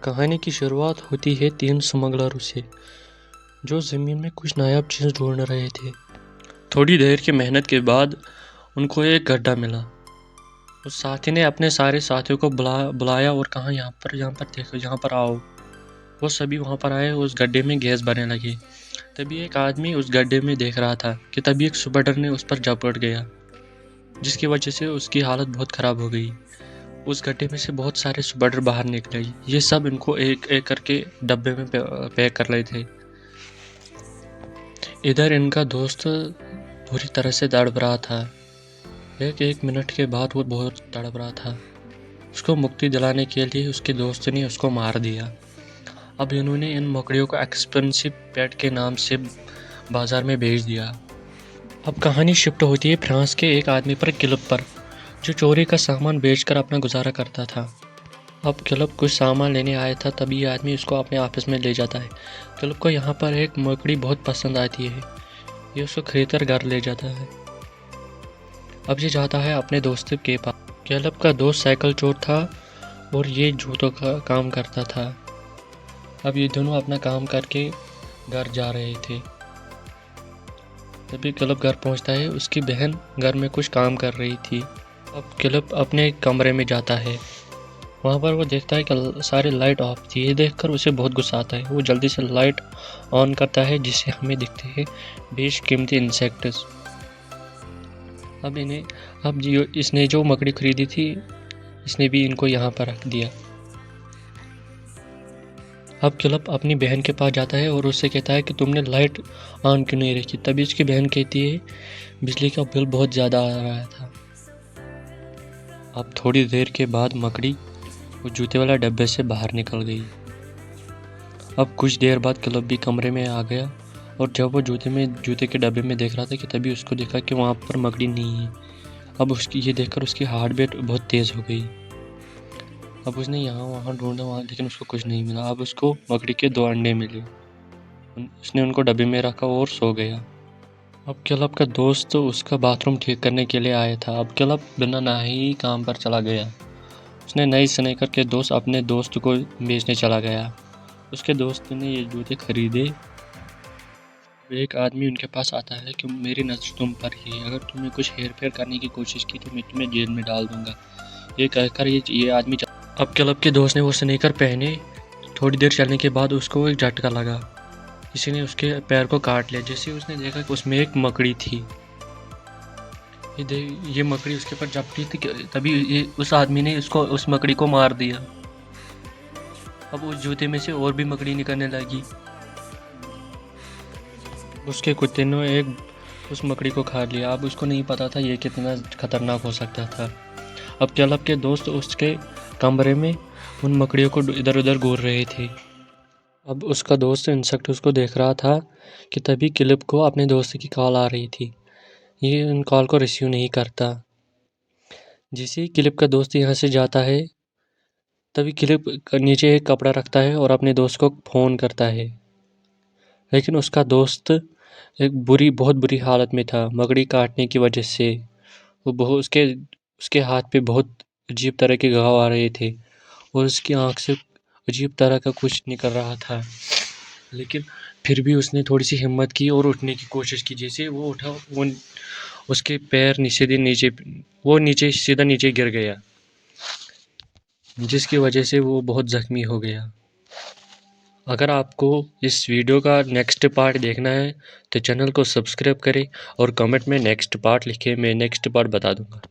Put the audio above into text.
कहानी की शुरुआत होती है 3 स्मगलरों से, जो ज़मीन में कुछ नायाब चीज़ ढूंढ रहे थे। थोड़ी देर की मेहनत के बाद उनको एक गड्ढा मिला। उस साथी ने अपने सारे साथियों को बुलाया और कहा, यहाँ पर देखो, यहाँ पर आओ। वो सभी वहाँ पर आए। उस गड्ढे में गैस भरने लगे। तभी एक आदमी उस गड्ढे में देख रहा था कि तभी एक सुबडर ने उस पर झपट गया, जिसकी वजह से उसकी हालत बहुत ख़राब हो गई। उस गड्ढे में से बहुत सारे सुबडर बाहर निकले। ये सब इनको एक एक करके डब्बे में पैक कर रहे थे। इधर इनका दोस्त बुरी तरह से तड़प रहा था। एक मिनट के बाद वो बहुत तड़प रहा था। उसको मुक्ति दिलाने के लिए उसके दोस्त ने उसको मार दिया। अब इन्होंने इन मकड़ियों को एक्सपेंसिव पेट के नाम से बाजार में बेच दिया। अब कहानी शिफ्ट होती है फ्रांस के एक आदमी पर, क्लिप पर, जो चोरी का सामान बेचकर अपना गुजारा करता था। अब क्लिप कुछ सामान लेने आया था, तभी यह आदमी उसको अपने ऑफिस में ले जाता है। क्लिप को यहाँ पर एक मकड़ी बहुत पसंद आती है। ये उसको खरीदकर घर ले जाता है। अब ये जाता है अपने दोस्त के पास। क्लिप का दोस्त साइकिल चोर था और ये जूतों का काम करता था। अब ये दोनों अपना काम करके घर जा रहे थे। तभी क्लिप घर पहुँचता है। उसकी बहन घर में कुछ काम कर रही थी। अब क्लिप अपने कमरे में जाता है। वहाँ पर वो देखता है कि सारी लाइट ऑफ थी। ये देखकर उसे बहुत गुस्सा आता है। वो जल्दी से लाइट ऑन करता है, जिससे हमें दिखते हैं बेशकीमती इंसेक्ट्स। अब इसने जो मकड़ी खरीदी थी, इसने भी इनको यहाँ पर रख दिया। अब क्लिप अपनी बहन के पास जाता है और उससे कहता है कि तुमने लाइट ऑन क्यों नहीं रखी। तभी उसकी बहन कहती है, बिजली का बिल बहुत ज़्यादा आ रहा था। अब थोड़ी देर के बाद मकड़ी वो जूते वाला डब्बे से बाहर निकल गई। अब कुछ देर बाद क्लिप भी कमरे में आ गया और जब वो जूते के डब्बे में देख रहा था कि तभी उसको देखा कि वहाँ पर मकड़ी नहीं है। अब उसकी ये देखकर उसकी हार्ट बीट बहुत तेज़ हो गई। अब उसने यहाँ वहाँ ढूंढा वहाँ, लेकिन उसको कुछ नहीं मिला। अब उसको मकड़ी के 2 अंडे मिले। उसने उनको डब्बे में रखा और सो गया। अब क्लिप का दोस्त उसका बाथरूम ठीक करने के लिए आया था। अब क्लिप बिना नहाए ही काम पर चला गया। उसने नई स्नेकर के दोस्त अपने दोस्त को बेचने चला गया। उसके दोस्त ने ये जूते खरीदे। एक आदमी उनके पास आता है कि मेरी नज़र तुम पर ही है, अगर तुमने कुछ हेर फेर करने की कोशिश की तो मैं तुम्हें जेल में डाल दूंगा। ये कहकर ये आदमी अब क्लिप के दोस्त ने वो स्नेकर पहने। थोड़ी देर चलने के बाद उसको एक झटका लगा। किसी ने उसके पैर को काट लिया। जैसे उसने देखा कि उसमें एक मकड़ी थी। ये मकड़ी उसके ऊपर झपटी थी, तभी उस आदमी ने उस मकड़ी को मार दिया। अब उस जूते में से और भी मकड़ी निकलने लगी। उसके कुत्ते ने उस मकड़ी को खा लिया। अब उसको नहीं पता था ये कितना खतरनाक हो सकता था। अब क्लिप के दोस्त उसके कमरे में उन मकड़ियों को इधर उधर घूर रहे थे। अब उसका दोस्त इंसेक्ट उसको देख रहा था कि तभी क्लिप को अपने दोस्त की कॉल आ रही थी। ये उन कॉल को रिसीव नहीं करता। जैसे ही क्लिप का दोस्त यहाँ से जाता है, तभी क्लिप नीचे एक कपड़ा रखता है और अपने दोस्त को फ़ोन करता है। लेकिन उसका दोस्त बहुत बुरी हालत में था मकड़ी काटने की वजह से। उसके हाथ पे बहुत अजीब तरह के घाव आ रहे थे और उसकी आँख से अजीब तरह का कुछ निकल रहा था। लेकिन फिर भी उसने थोड़ी सी हिम्मत की और उठने की कोशिश की। जैसे वो उठा, उसके पैर सीधा नीचे गिर गया, जिसकी वजह से वो बहुत ज़ख्मी हो गया। अगर आपको इस वीडियो का नेक्स्ट पार्ट देखना है तो चैनल को सब्सक्राइब करें और कमेंट में नेक्स्ट पार्ट लिखें, मैं नेक्स्ट पार्ट बता दूंगा।